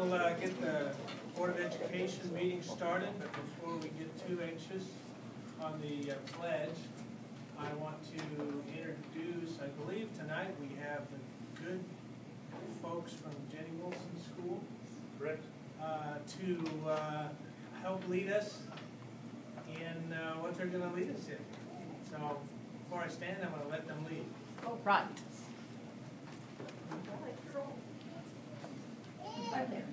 we'll get the Board of Education meeting started, but before we get too anxious on the pledge, I want to introduce, I believe tonight we have the good folks from Jenny Wilson School. Correct. To help lead us in what they're going to lead us in. So before I stand, I'm going to let them lead. Oh, right. Right there.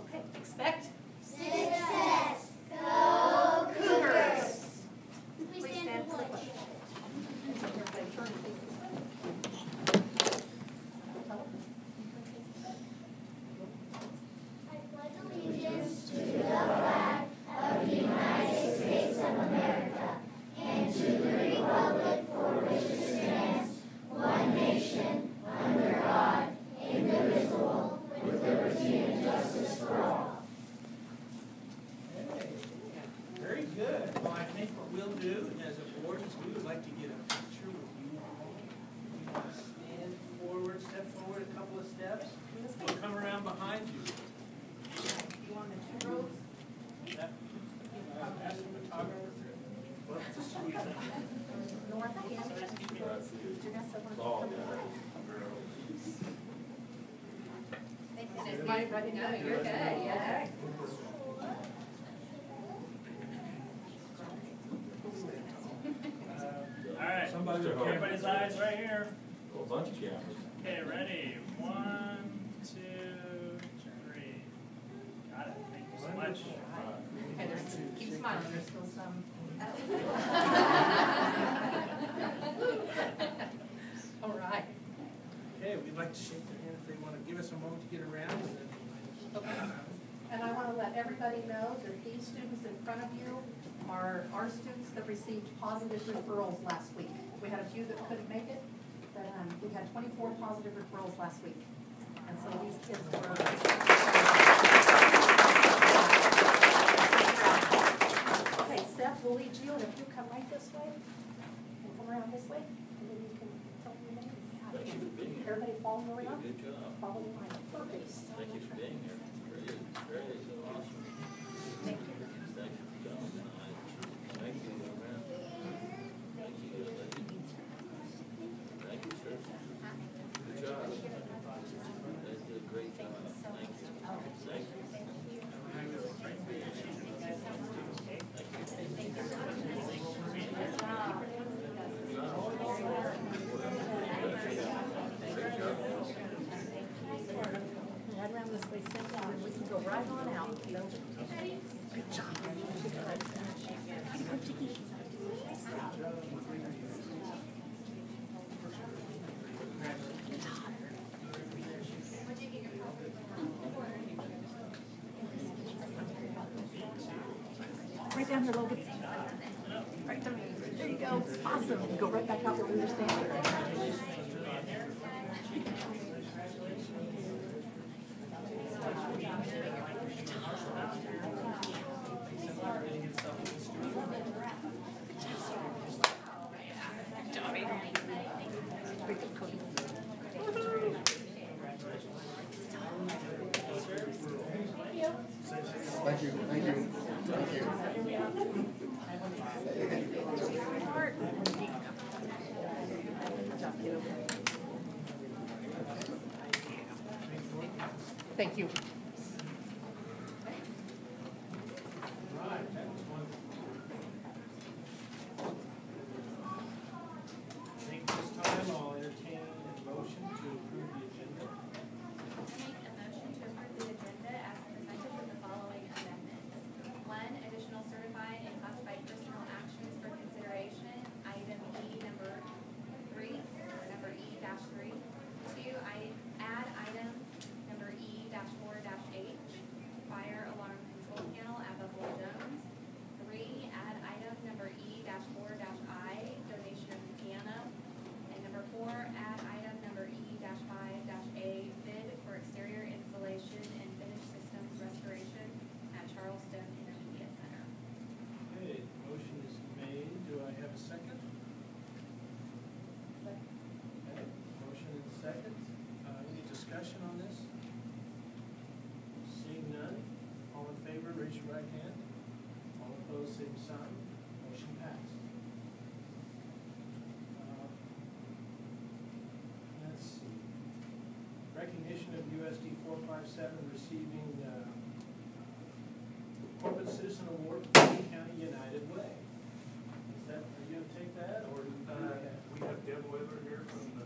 Okay, expect. Success! Go Cougars! Please stand for the pledge. I pledge allegiance to the flag of the United States of America and to the republic for which it stands, one nation, under God, indivisible, with liberty and justice for all. Very good. Well, I think what we'll do as a board is we would like to get a picture with you all. You want to stand forward, step forward a couple of steps. We'll come around behind you. You want the two rows? Ask the photographer. North, yeah. Janessa, why don't you come over? Is everybody ready to go? You're good, yes. All right. Everybody's eyes right here. A bunch of cameras. Okay, ready? 1, 2, 3. Got it. Thank you so much. Okay, there's, keep smiling, there's still some. All right. Okay, we'd like to shake their hand if they want to give us a moment to get around. Okay. And I want to let everybody know that these students in front of you are our students that received positive referrals last week. We had a few that couldn't make it, but we had 24 positive referrals last week. And so these kids were. Okay, Seth, we'll lead you, and if you come right this way, and come around this way, and then you can tell me your name. Thank you for being here. Everybody following around? Good job. Follow the line. Perfect. Thank you for being here. Great, so awesome. Thank you. Thank you for coming tonight. Thank you, man. Thank you, good lady. Thank you, sir. Good job. They did a great job. Thank you. Thank you. Right around this way, sit down, and we can go right on out. Good job. Right down here a little bit. Right there. There you go. Awesome. Go right back out where we were standing. Thank you, thank you, thank you. Thank you. I think this time I'll entertain a motion to approve the agenda. Make a motion to approve the agenda as presented with the following amendments. 1, additional certified and classified personal actions for consideration, item E number 3, or number E-3. 2, I add item number E-4-1 discussion on this? Seeing none, all in favor, raise your right hand. All opposed, same sign. Motion passed. Let's see. Recognition of USD-457 receiving Corporate Citizen Award from Lee County United Way. Is that, are you gonna take that, or? We have Deb Weber here from the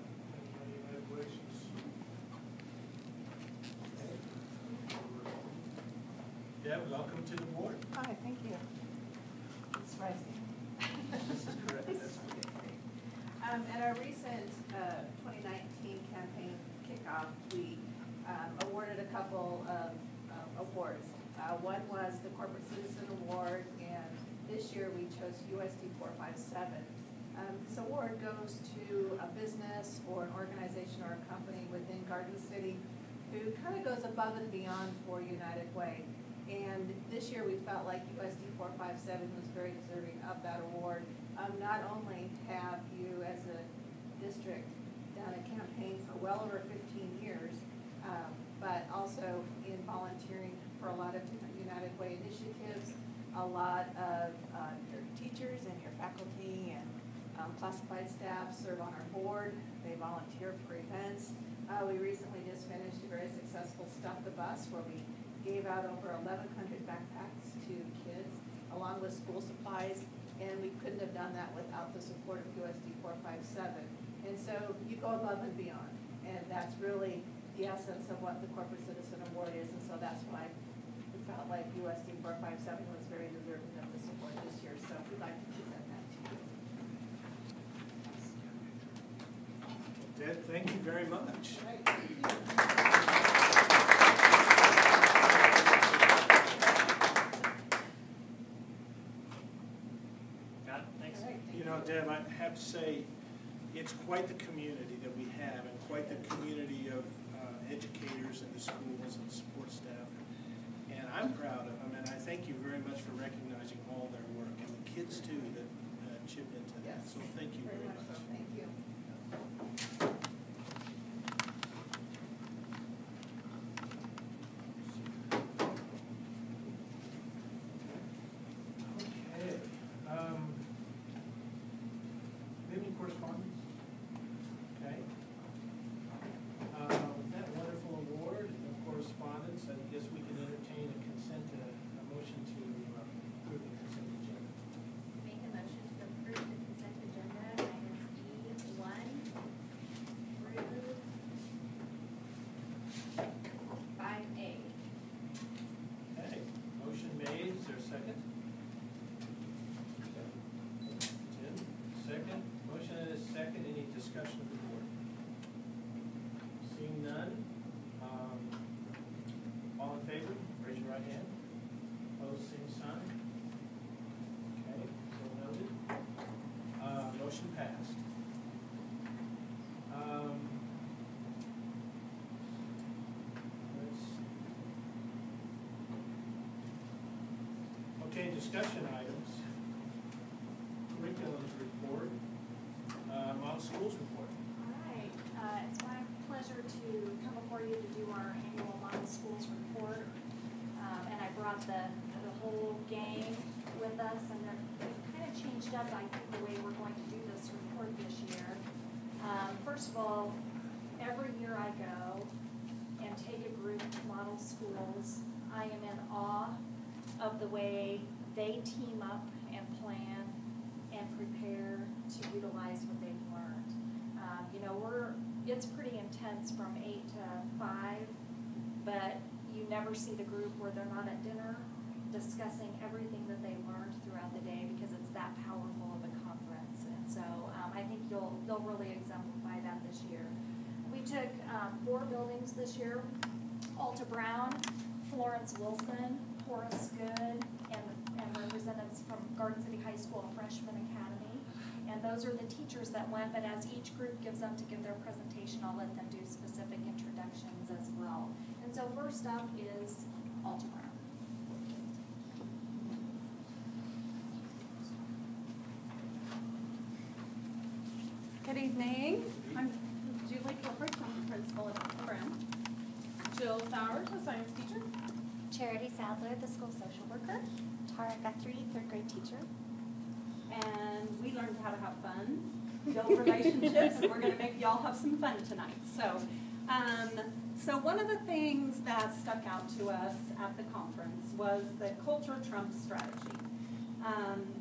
United Way. Deb, welcome to the board. Hi, thank you. It's rising. This is correct, that's okay. At our recent 2019 campaign kickoff, we awarded a couple of awards. One was the Corporate Citizen Award, and this year we chose USD-457. This award goes to a business or an organization or a company within Garden City who kind of goes above and beyond for United Way. And this year we felt like USD-457 was very deserving of that award. Not only have you as a district done a campaign for well over 15 years, but also in volunteering for a lot of different United Way initiatives. A lot of your teachers and your faculty and classified staff serve on our board. They volunteer for events. We recently just finished a very successful Stuff the Bus where we gave out over 1,100 backpacks to kids along with school supplies, and we couldn't have done that without the support of USD-457. And so you go above and beyond, and that's really the essence of what the Corporate Citizen Award is, and so that's why we felt like USD-457 was very deserving of the support this year, so we'd like to present that to you. Deb, thank you very much. Right, thank you. Got it, thanks. All right, thank You know, Deb, I have to say, it's quite the community that we have, and quite the community of educators in the schools and support staff. And I'm proud of them, and I thank you very much for recognizing all their work, and the kids too that chip into that. Yes. So thank you very much. so. Thank you. Okay. Any correspondence? Okay. With that wonderful award of correspondence, I guess we can entertain a motion to approve the consent agenda. Make a motion to approve the consent agenda, items E1 through 5A. Okay, motion made, is there a second? Tim, second, motion and a second, any discussion of the board? Seeing none, all in favor, raise your right hand. Opposed, same sign. Okay, so noted. Motion passed. Let's see. Okay, discussion items. Curriculums report, model schools report. All right, it's my pleasure to come before you to do our annual model schools report. And I brought the whole gang with us, and they've kind of changed up, I think, the way we're going to do this report this year. First of all, every year I go and take a group of model schools, I am in awe of the way they team up and plan and prepare to utilize what they've learned. You know, it's pretty intense from 8 to 5, but you never see the group where they're not at dinner discussing everything that they learned throughout the day, because it's that powerful of a conference. And so I think they'll really exemplify that this year. We took 4 buildings this year: Alta Brown, Florence Wilson, Horace Good, and representatives from Garden City High School Freshman Academy. And those are the teachers that went, but as each group gives up to give their presentation, I'll let them do specific introductions as well. And so first up is Alta Brown. Good evening. I'm Julie Gilbert. I'm the principal at Alta Brown. Jill Sowers, a science teacher. Charity Sadler, the school social worker. Tara Guthrie, third grade teacher. And we learned how to have fun, build relationships, and we're going to make y'all have some fun tonight. So one of the things that stuck out to us at the conference was that culture trumps strategy.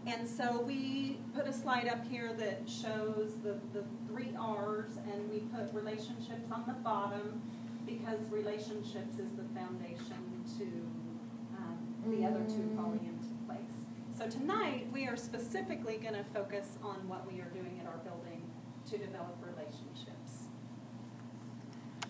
And so we put a slide up here that shows the 3 R's, and we put relationships on the bottom because relationships is the foundation to the other 2 falling into place. So tonight we are specifically going to focus on what we are doing at our building to develop relationships.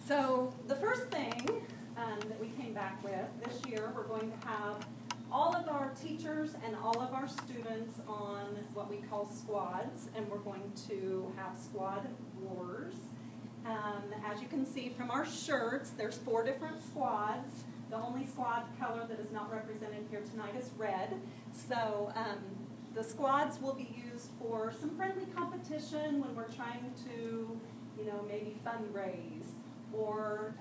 So the first thing that we came back with this year, we're going to have all of our teachers and all of our students on what we call squads, and we're going to have squad wars. As you can see from our shirts, there's 4 different squads. The only squad color that is not represented here tonight is red. So the squads will be used for some friendly competition when we're trying to, maybe fundraise, or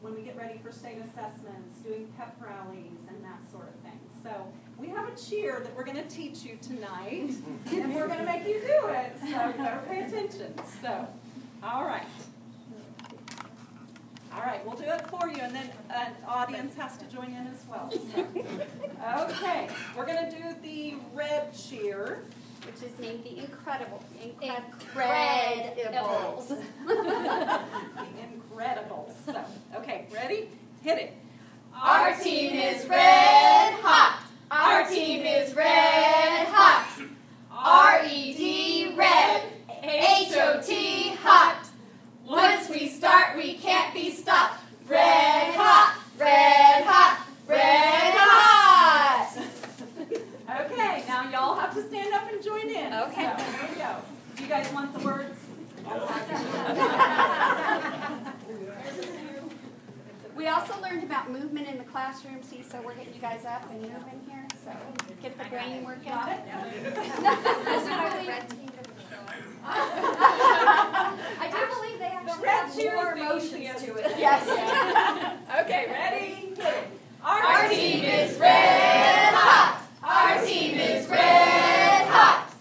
when we get ready for state assessments, doing pep rallies and that sort of thing. So we have a cheer that we're going to teach you tonight, and we're going to make you do it, so you better pay attention. So, all right. All right, we'll do it for you, and then an audience has to join in as well. So. Okay, we're going to do the red cheer, Which is named the Incredibles. The Incredibles. So, okay, ready? Hit it. Our team is red hot. Our team is red hot. R-E-D, red. H-O-T, hot. Once we start, we can't be stopped. Red hot, red hot, red hot. Okay, now y'all have to stand up and join in. Okay. So, here we go. Do you guys want the words? We also learned about movement in the classroom, see, so we're getting you guys up and moving here, so get the brain working. Got it? I do believe they actually Red have cheer more is the emotions easiest. to it. Yes. Okay, ready? Hit it. Our team is red hot. Our team is red hot.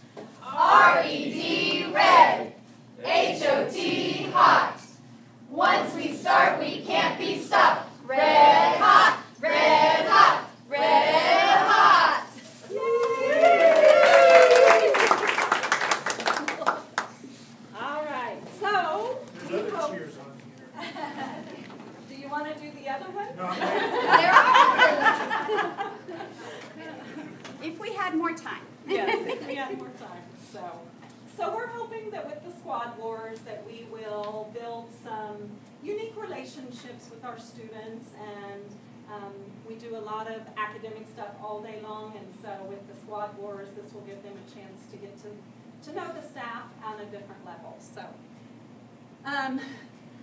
R-E-D, red. H-O-T, hot. Once we start, we can't be stopped. Red hot, red hot, red hot. All right, so There's other cheers on here. do you want to do the other one? No, There are. If we had more time. Yes, if we have more time. So we're hoping that with the squad wars that we will build some unique relationships with our students, and we do a lot of academic stuff all day long, and so with the squad wars, this will give them a chance to get to know the staff on a different level. So,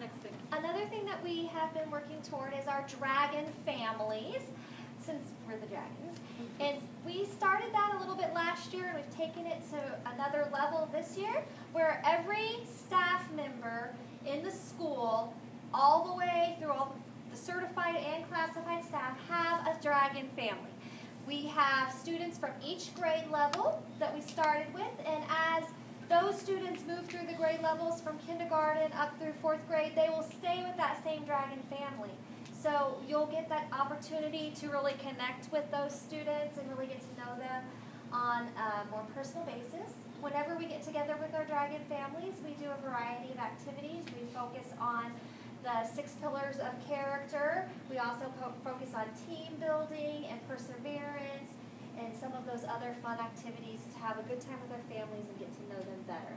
next thing. Another thing that we have been working toward is our dragon families, since we're the dragons. And we started that a little bit last year, and we've taken it to another level this year, where every staff member in the school, all the way through all the certified and classified staff, have a dragon family. We have students from each grade level that we started with, and as those students move through the grade levels from kindergarten up through 4th grade, they will stay with that same dragon family. So you'll get that opportunity to really connect with those students and really get to know them on a more personal basis. Whenever we get together with our dragon families, we do a variety of activities. We focus on the 6 pillars of character. We also focus on team building and perseverance and some of those other fun activities to have a good time with our families and get to know them better.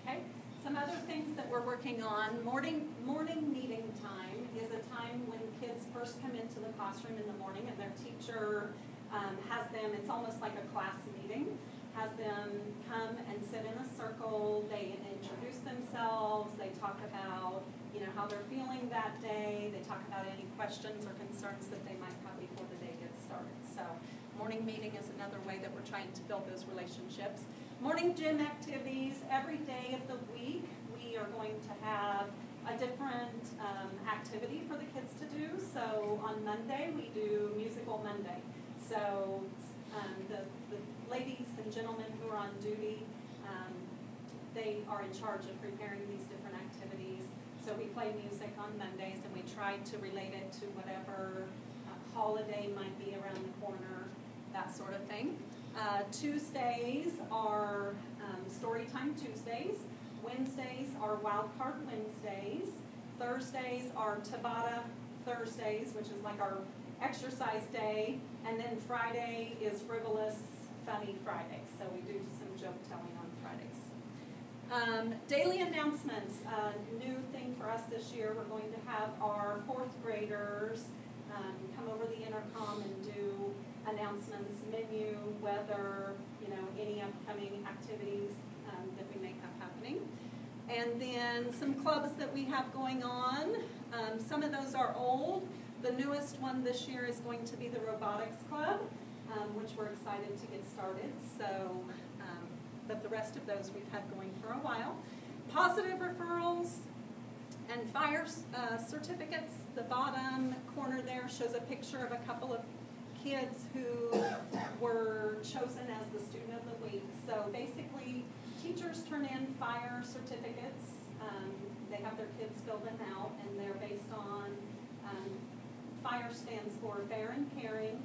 Okay. Some other things that we're working on, morning meeting time is a time when kids first come into the classroom in the morning, and their teacher has them, it's almost like a class meeting, has them come and sit in a circle, they introduce themselves, they talk about how they're feeling that day, they talk about any questions or concerns that they might have before the day gets started. So morning meeting is another way that we're trying to build those relationships. Morning gym activities, every day of the week we are going to have a different activity for the kids to do. So on Monday, we do Musical Monday. So the ladies and gentlemen who are on duty, they are in charge of preparing these different activities. So we play music on Mondays, and we try to relate it to whatever holiday might be around the corner, that sort of thing. Tuesdays are Storytime Tuesdays. Wednesdays are Wild Card Wednesdays. Thursdays are Tabata Thursdays, which is like our exercise day. And then Friday is Frivolous Funny Friday. So we do some joke telling on Fridays. Daily announcements. New thing for us this year, we're going to have our 4th graders come over the intercom and do announcements, menu, weather, any upcoming activities that we may have happening. And then some clubs that we have going on. Some of those are old. The newest one this year is going to be the Robotics Club, which we're excited to get started. So, but the rest of those we've had going for a while. Positive referrals and fire certificates. The bottom corner there shows a picture of a couple of kids who were chosen as the student of the week. So basically, teachers turn in fire certificates. They have their kids fill them out, and they're based on FIRE stands for fair and caring.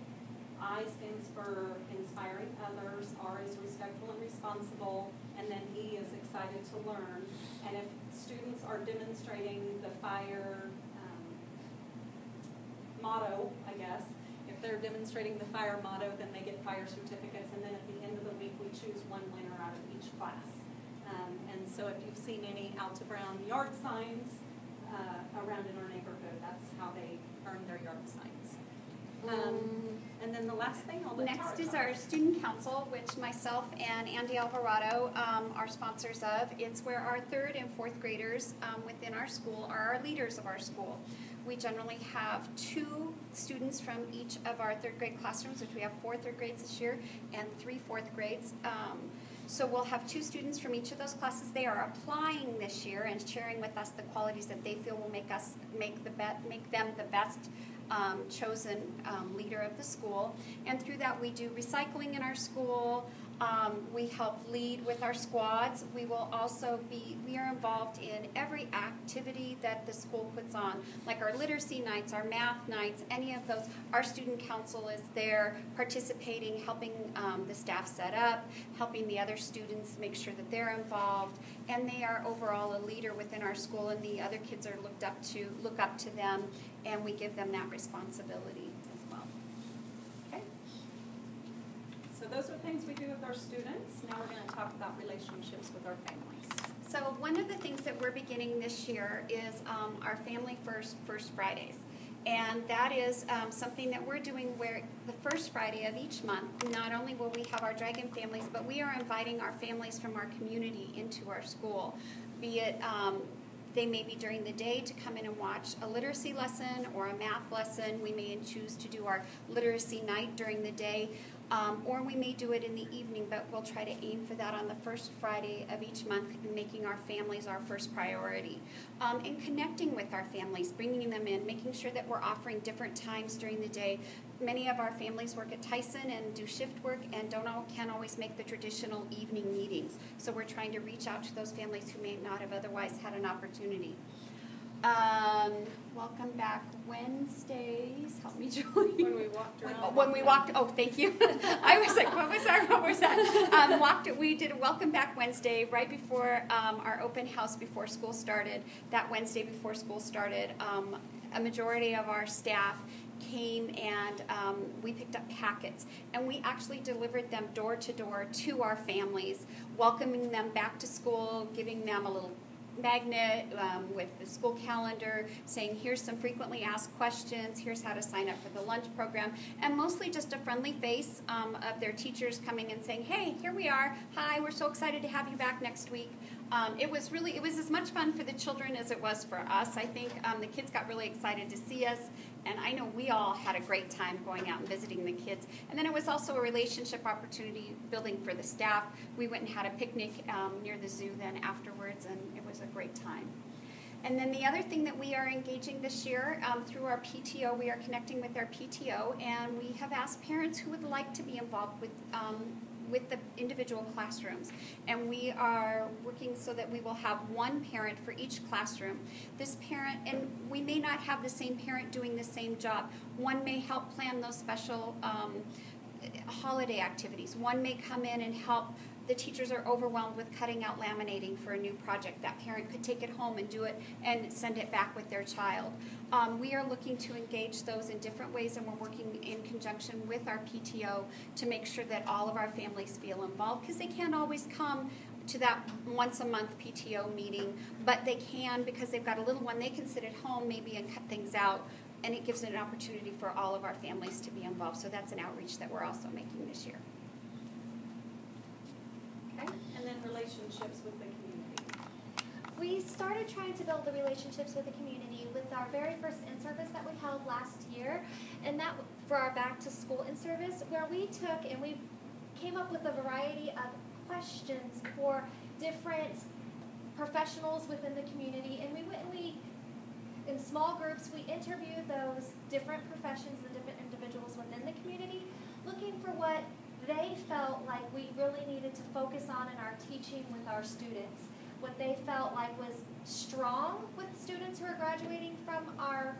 I stands for inspiring others. R is respectful and responsible. And then E is excited to learn. And if students are demonstrating the FIRE motto, I guess, if they're demonstrating the FIRE motto, then they get FIRE certificates. And then at the end of the week, we choose one winner out of each class. And so if you've seen any Out to Brown yard signs around in our neighborhood, that's how they earn their yard signs. And then the last thing I'll let Tara Next is talk our about. student council, which myself and Andy Alvarado are sponsors of. It's where our 3rd and 4th graders within our school are our leaders of our school. We generally have 2 students from each of our 3rd grade classrooms, which we have 4 3rd grades this year and 3 4th grades. So we'll have 2 students from each of those classes. They are applying this year and sharing with us the qualities that they feel will make them the best chosen leader of the school. And through that, we do recycling in our school. We help lead with our squads. We are involved in every activity that the school puts on, like our literacy nights, our math nights, any of those. Our student council is there participating, helping the staff set up, helping the other students make sure that they're involved, and they are overall a leader within our school, and the other kids are look up to them, and we give them that responsibility as well. Okay. So those are things we do with our students. Now we're going to talk about relationships with our families. So one of the things that we're beginning this year is our Family First Fridays. And that is something that we're doing where the first Friday of each month, not only will we have our Dragon families, but we are inviting our families from our community into our school. Be it they may be during the day to come in and watch a literacy lesson or a math lesson. We may choose to do our literacy night during the day. Or we may do it in the evening, but we'll try to aim for that on the first Friday of each month, making our families our first priority. And connecting with our families, bringing them in, making sure that we're offering different times during the day. Many of our families work at Tyson and do shift work and can't always make the traditional evening meetings. So we're trying to reach out to those families who may not have otherwise had an opportunity. Welcome back Wednesdays. Help me, Julie. When we walked around. When we walked, oh, thank you. I was like, what was that? We did a Welcome Back Wednesday right before our open house before school started. That Wednesday before school started, a majority of our staff came and we picked up packets, and we actually delivered them door to door to our families, welcoming them back to school, giving them a little magnet with the school calendar saying here's some frequently asked questions, here's how to sign up for the lunch program, and mostly just a friendly face of their teachers coming and saying, hey, here we are, hi, we're so excited to have you back next week. It was as much fun for the children as it was for us. I think the kids got really excited to see us, and I know we all had a great time going out and visiting the kids. And then it was also a relationship opportunity building for the staff. We went and had a picnic near the zoo then afterwards, and it was a great time. And then the other thing that we are engaging this year through our PTO, we are connecting with our PTO, and we have asked parents who would like to be involved with the individual classrooms. And we are working so that we will have one parent for each classroom. This parent, and we may not have the same parent doing the same job. One may help plan those special holiday activities. One may come in and help. The teachers are overwhelmed with cutting out laminating for a new project. That parent could take it home and do it and send it back with their child. We are looking to engage those in different ways, and we're working in conjunction with our PTO to make sure that all of our families feel involved, because they can't always come to that once a month PTO meeting, but they can, because they've got a little one, they can sit at home maybe and cut things out, and it gives it an opportunity for all of our families to be involved. So that's an outreach that we're also making this year. And then relationships with the community. We started trying to build the relationships with the community with our very first in-service that we held last year, and that for our back-to-school in-service, where we took and we came up with a variety of questions for different professionals within the community, and we went and we, in small groups, we interviewed those different professions, the different individuals within the community, looking for what they felt like we really needed to focus on in our teaching with our students, what they felt like was strong with students who are graduating from our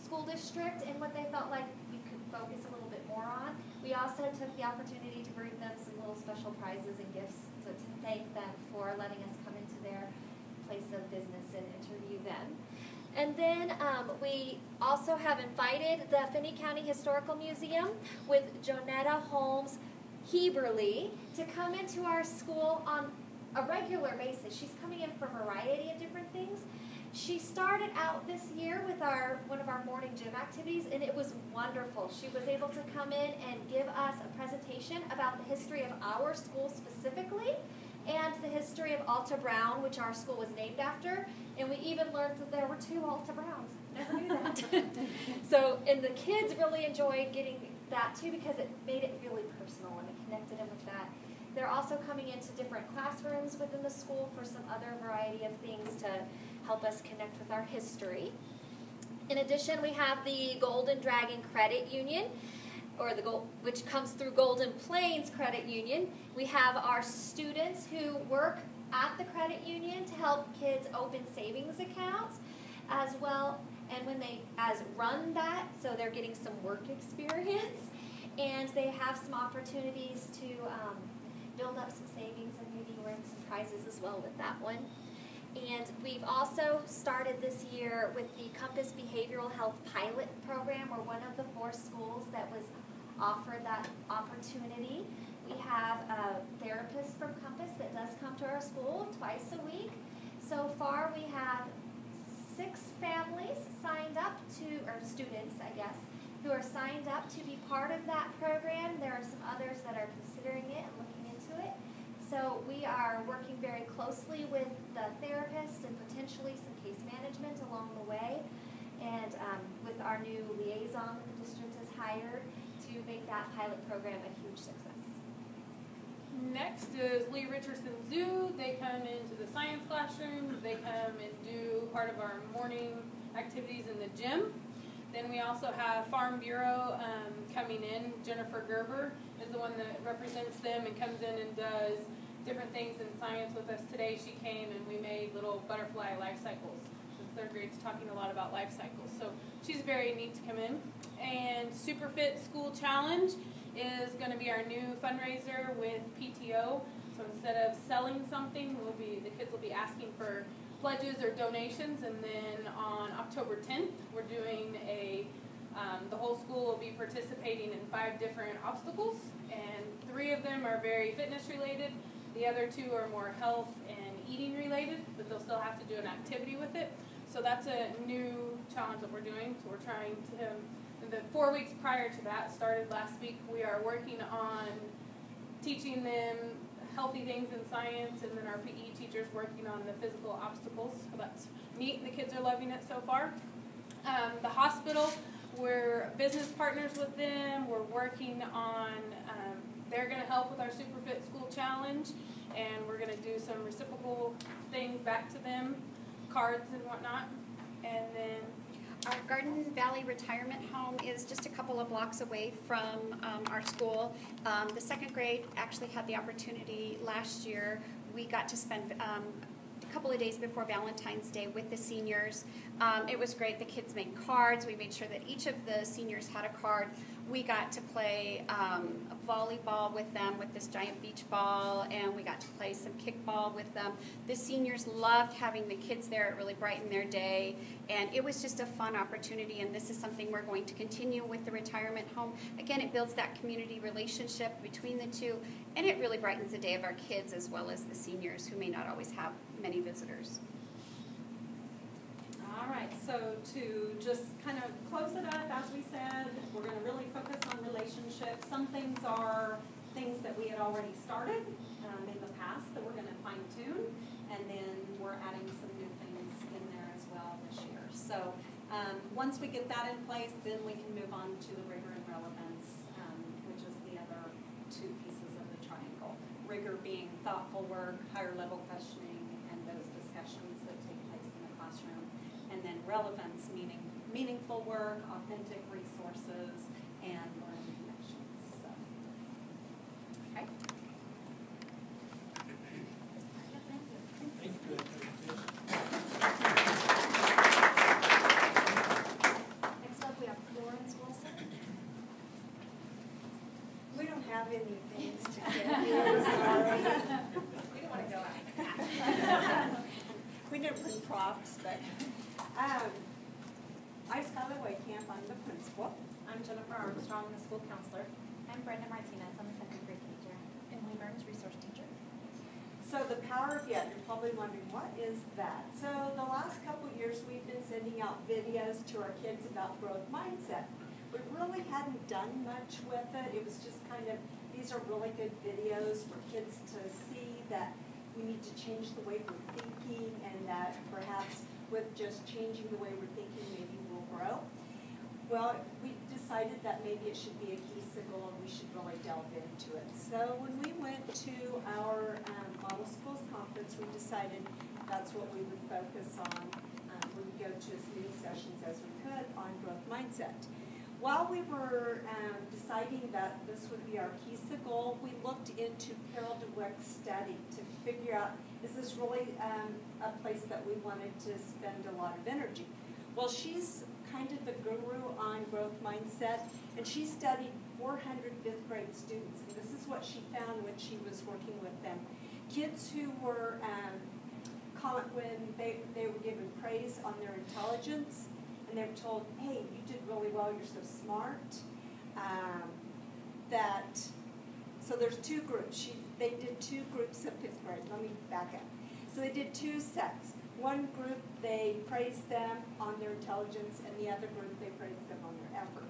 school district, and what they felt like we could focus a little bit more on. We also took the opportunity to bring them some little special prizes and gifts to thank them for letting us come into their place of business and interview them. And then we also have invited the Finney County Historical Museum with Jonetta Holmes Heberly to come into our school on a regular basis. She's coming in for a variety of different things. She started out this year with one of our morning gym activities, and it was wonderful. She was able to come in and give us a presentation about the history of our school specifically, and the history of Alta Brown, which our school was named after. And we even learned that there were 2 Alta Browns. Never knew that. So, and the kids really enjoyed getting that too, because it made it really personal and it connected them with that. They're also coming into different classrooms within the school for some other variety of things to help us connect with our history. In addition, we have the Golden Dragon Credit Union, which comes through Golden Plains Credit Union. We have our students who work at the credit union to help kids open savings accounts as well, and when they run that, so they're getting some work experience, and they have some opportunities to build up some savings and maybe win some prizes as well with that one. And we've also started this year with the Compass Behavioral Health Pilot Program. We're one of the 4 schools that was offered that opportunity. We have a therapist from Compass that does come to our school twice a week. So far we have 6 families signed up or students, I guess, who are signed up to be part of that program. There are some others that are considering it and looking into it. So we are working very closely with the therapist and potentially some case management along the way, and with our new liaison that the district has hired to make that pilot program a huge success. Next is Richardson Zoo. They come into the science classroom. They come and do part of our morning activities in the gym. Then we also have Farm Bureau coming in. Jennifer Gerber is the one that represents them and comes in and does different things in science with us. Today she came and we made little butterfly life cycles. The 3rd grade's talking a lot about life cycles. So she's very neat to come in. And Superfit School Challenge is going to be our new fundraiser with PTO. So instead of selling something, the kids will be asking for pledges or donations, and then on October 10th, we're doing the whole school will be participating in 5 different obstacles, and 3 of them are very fitness related. The other 2 are more health and eating related, but they'll still have to do an activity with it. So that's a new challenge that we're doing. So we're trying to, the 4 weeks prior to that started last week, we are working on teaching them healthy things in science, and then our PE teachers working on the physical obstacles. So that's neat, and the kids are loving it so far. The hospital, we're business partners with them. We're working on, they're going to help with our Superfit School Challenge, and we're going to do some reciprocal things back to them. cards and whatnot. And then Our Garden Valley Retirement Home is just a couple of blocks away from our school. The second grade actually had the opportunity last year. We got to spend a couple of days before Valentine's Day with the seniors. It was great. The kids made cards. We made sure that each of the seniors had a card. We got to play volleyball with them with this giant beach ball, and we got to play some kickball with them. The seniors loved having the kids there. It really brightened their day, and it was just a fun opportunity, and this is something we're going to continue with the retirement home. Again, it builds that community relationship between the two, and it really brightens the day of our kids as well as the seniors who may not always have many visitors. All right, so to just kind of close it up, as we said, we're going to really focus on relationships. Some things are things that we had already started in the past that we're going to fine tune, and then we're adding some new things in there as well this year. So once we get that in place, then we can move on to the rigor and relevance, which is the other two pieces of the triangle. Rigor being thoughtful work, higher level questioning, and those discussions that take place in the classroom. And then relevance, meaning meaningful work, authentic resources, and learning connections. So. Okay. Thank you for that presentation. Next up, we have Florence Wilson. We don't have any things to give you, sorry. We don't want to go out. We didn't bring props, but, I'm Skylar Wakehamp, I'm the principal. I'm Jennifer Armstrong, the school counselor. I'm Brenda Martinez, I'm the second grade teacher. Emily Burns, resource teacher. So the power of yet, you're probably wondering, what is that? So the last couple of years, we've been sending out videos to our kids about growth mindset. We really hadn't done much with it. It was just kind of, these are really good videos for kids to see that we need to change the way we're thinking, and that perhaps with just changing the way we're thinking, maybe we'll grow. Well, we decided that maybe it should be a key signal and we should really delve into it. So when we went to our Model Schools Conference, we decided that's what we would focus on. We would go to as many sessions as we could on growth mindset. While we were deciding that this would be our key signal, we looked into Carol DeWick's study to figure out, is this really a place that we wanted to spend a lot of energy? Well, she's kind of the guru on growth mindset, and she studied 400 fifth grade students, and this is what she found when she was working with them. Kids who were, when they were given praise on their intelligence, and they were told, hey, you did really well, you're so smart, so there's two groups. They did two groups of fifth grade. Let me back up. So they did two sets. One group, they praised them on their intelligence, and the other group, they praised them on their effort.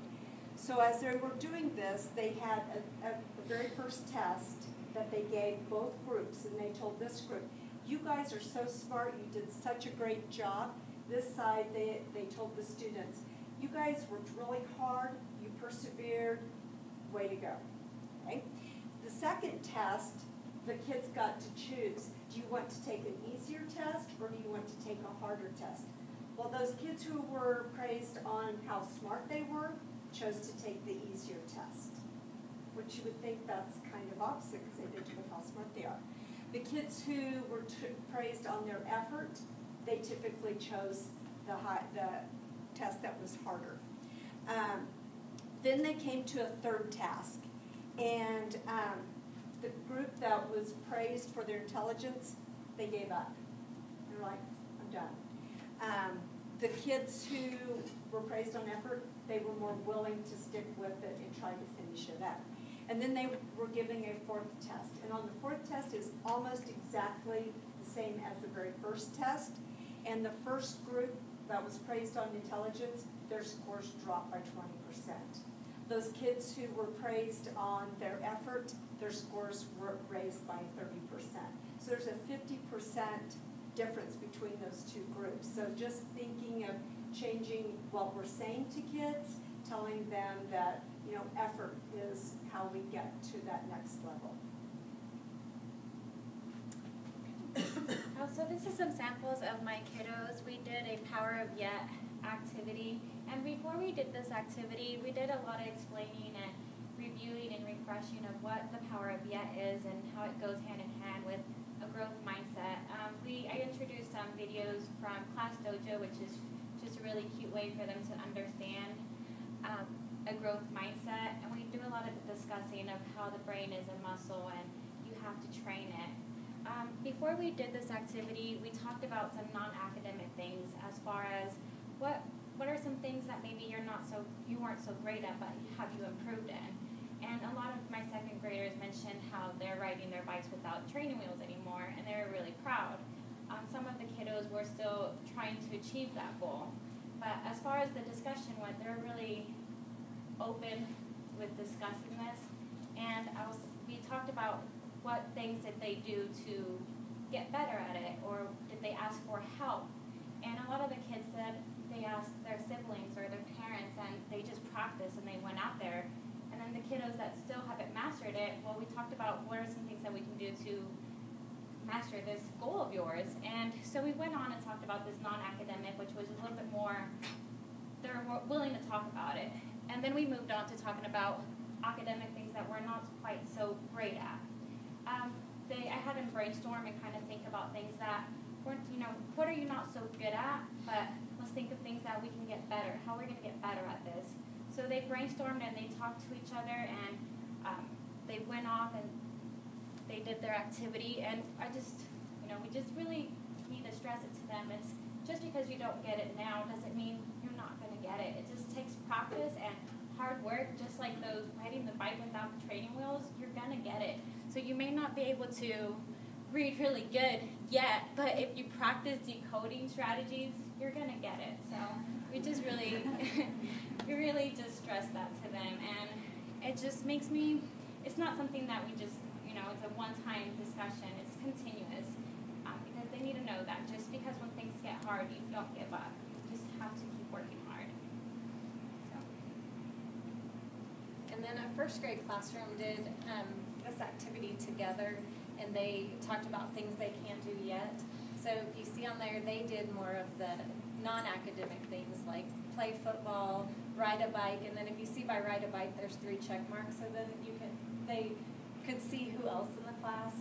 So as they were doing this, they had a very first test that they gave both groups, and they told this group, you guys are so smart, you did such a great job. This side, they told the students, you guys worked really hard, you persevered, way to go. Okay? The second test, the kids got to choose. Do you want to take an easier test, or do you want to take a harder test? Well, those kids who were praised on how smart they were chose to take the easier test, which you would think that's kind of opposite because they didn't know how smart they are. The kids who were praised on their effort, they typically chose the test that was harder. Then they came to a third task, and the group that was praised for their intelligence, they gave up. They're like, I'm done. The kids who were praised on effort, they were more willing to stick with it and try to finish it up. And then they were giving a fourth test. And on the fourth test is almost exactly the same as the very first test. And the first group that was praised on intelligence, their scores dropped by 20%. Those kids who were praised on their effort, their scores were raised by 30%. So there's a 50% difference between those two groups. So just thinking of changing what we're saying to kids, telling them that, you know, effort is how we get to that next level. So this is some samples of my kiddos. We did a Power of Yet activity, and before we did this activity, we did a lot of explaining and reviewing and refreshing of what the Power of Yet is and how it goes hand in hand with a growth mindset. I introduced some videos from Class Dojo, which is just a really cute way for them to understand a growth mindset, and we do a lot of discussing of how the brain is a muscle and you have to train it. Before we did this activity, we talked about some non-academic things as far as what are some things that maybe you weren't so great at, but have you improved in? And a lot of my second graders mentioned how they're riding their bikes without training wheels anymore, and they were really proud. Some of the kiddos were still trying to achieve that goal. But as far as the discussion went, they're really open with discussing this. And we talked about what things did they do to get better at it, or did they ask for help? And a lot of the kids said they asked their siblings or their parents, and they just practiced and they went out there. And then the kiddos that still haven't mastered it, well, we talked about what are some things that we can do to master this goal of yours. And so we went on and talked about this non-academic, which was a little bit more, they're more willing to talk about it. And then we moved on to talking about academic things that we're not quite so great at. I had them brainstorm and kind of think about things that weren't, what are you not so good at, but let's think of things that we can get better. How are we going to get better at this? So they brainstormed and they talked to each other, and they went off and they did their activity. And we just really need to stress it to them. It's just because you don't get it now doesn't mean you're not going to get it. It just takes practice and hard work, just like those riding the bike without the training wheels, you're going to get it. So you may not be able to read really good yet, but if you practice decoding strategies, you're going to get it. So we just really, we really just stress that to them. And it just makes me, it's not something that we just, it's a one-time discussion. It's continuous because they need to know that just because when things get hard, you don't give up. You just have to keep working hard. And then a first grade classroom did this activity together, and they talked about things they can't do yet. So if you see on there, they did more of the non-academic things like play football, ride a bike, and then if you see by ride a bike, there's 3 check marks. So then they could see who else in the class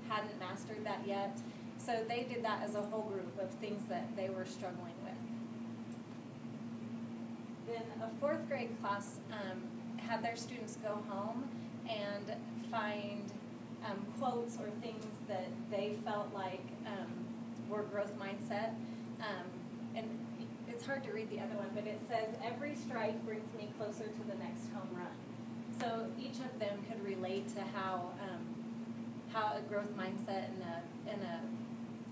hadn't mastered that yet. So they did that as a whole group of things that they were struggling with. Then a 4th grade class had their students go home and find quotes or things that they felt like were growth mindset. And it's hard to read the other one, but it says, "Every strike brings me closer to the next home run." So each of them could relate to how a growth mindset and a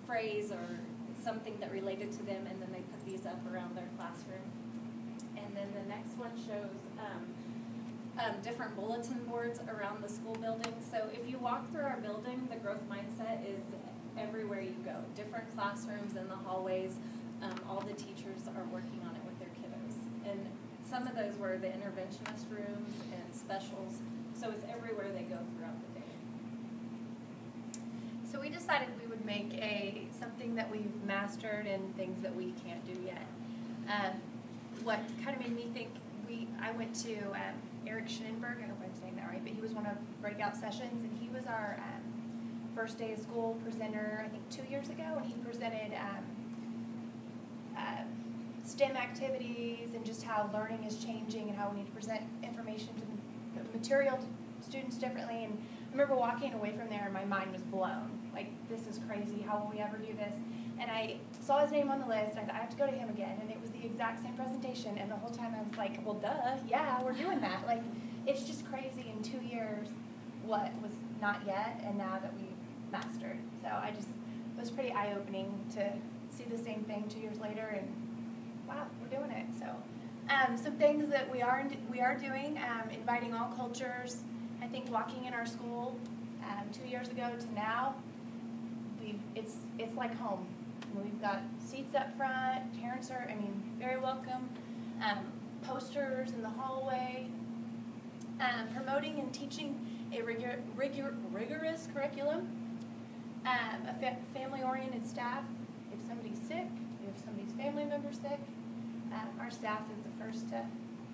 phrase or something that related to them, and then they put these up around their classroom. And then the next one shows different bulletin boards around the school building. So if you walk through our building, the growth mindset is everywhere you go. Different classrooms in the hallways, all the teachers are working on it with their kiddos. And some of those were the interventionist rooms and specials. So it's everywhere they go throughout the day. So we decided we would make something that we've mastered and things that we can't do yet. What kind of made me think, I went to Eric Schnenberg, I hope I'm saying that right, but he was one of breakout sessions, and he was our first day of school presenter, I think 2 years ago, and he presented STEM activities and just how learning is changing and how we need to present information to the material to students differently. And I remember walking away from there and my mind was blown. Like, this is crazy, how will we ever do this? And I saw his name on the list, and I thought, I have to go to him again, and it was the exact same presentation, and the whole time I was like, well, duh, yeah, we're doing that. Like, it's just crazy in 2 years what was not yet, and now that we've mastered. So it was pretty eye-opening to see the same thing 2 years later, and wow, we're doing it. So some things that we are doing, inviting all cultures. I think walking in our school 2 years ago to now, it's like home. We've got seats up front, parents are, very welcome, posters in the hallway, promoting and teaching a rigorous curriculum, family-oriented staff. If somebody's sick, if somebody's family member's sick, our staff is the first to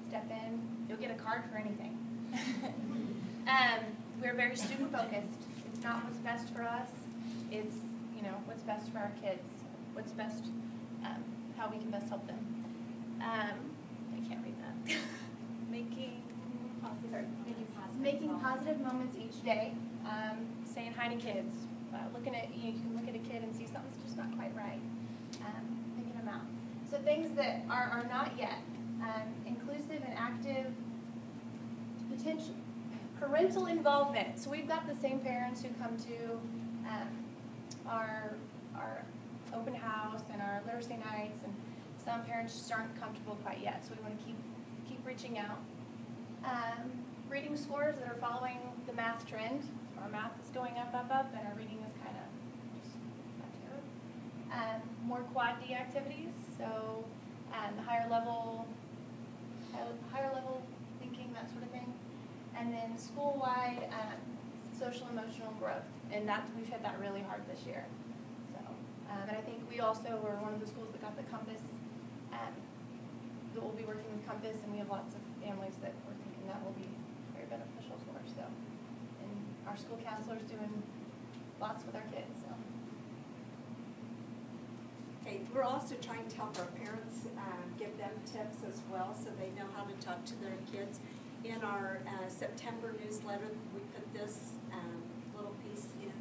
step in. You'll get a card for anything. We're very student-focused. It's not what's best for us. It's, what's best for our kids. What's best, how we can best help them. I can't read that. Making positive moments each day. Saying hi to kids. You can look at a kid and see something's just not quite right. Picking them out. So things that are not yet. Inclusive and active potential. Parental involvement. So we've got the same parents who come to our open house and our literacy nights, and some parents just aren't comfortable quite yet. So we want to keep reaching out. Reading scores that are following the math trend. Our math is going up, and our reading is kind of just plateaued. More quad D activities, so higher level thinking, that sort of thing. And then school-wide social emotional growth, and we've hit that really hard this year. So, and I think we also were one of the schools that got the Compass. That we'll be working with Compass, and we have lots of families that we're thinking that will be very beneficial for us. So, and our school counselors doing lots with our kids. So. Okay, we're also trying to help our parents, give them tips as well, so they know how to talk to their kids. In our September newsletter, we put this little piece in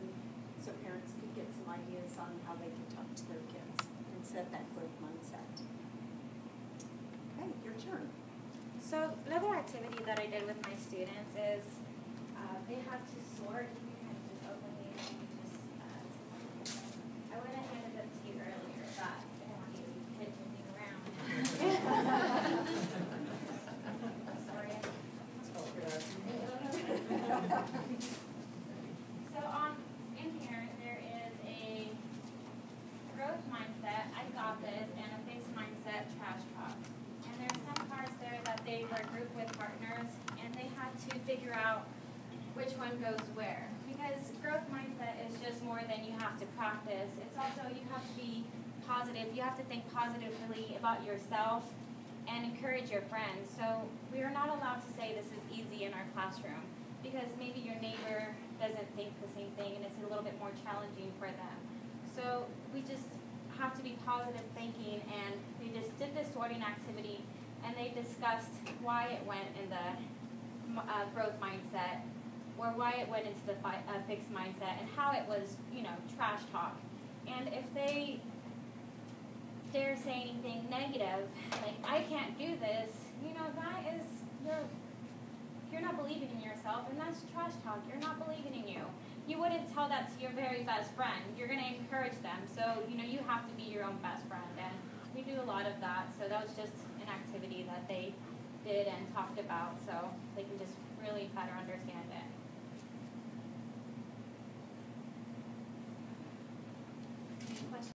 so parents could get some ideas on how they can talk to their kids and set that growth mindset. Okay, your turn. So another activity that I did with my students is they had to sort. You can kind of just open these and just I would have handed them to you earlier, but I didn't want you to hit moving around. Sorry. So in here there is a growth mindset, I got this, and a fixed mindset, trash talk. And there's some parts there that they were grouped with partners, and they had to figure out which one goes where. Because growth mindset is just more than you have to practice. It's also you have to be positive. You have to think positively about yourself and encourage your friends. So we are not allowed to say this is easy in our classroom because maybe your neighbor doesn't think the same thing and it's a little bit more challenging for them. So we just have to be positive thinking, and they just did this sorting activity and they discussed why it went in the growth mindset or why it went into the fixed mindset and how it was, trash talk. And if they dare say anything negative, like, I can't do this, that is, you're not believing in yourself, and that's trash talk. You're not believing in you. You wouldn't tell that to your very best friend. You're going to encourage them. So, you have to be your own best friend, and we do a lot of that. So that was just an activity that they did and talked about, so they can just really better understand it.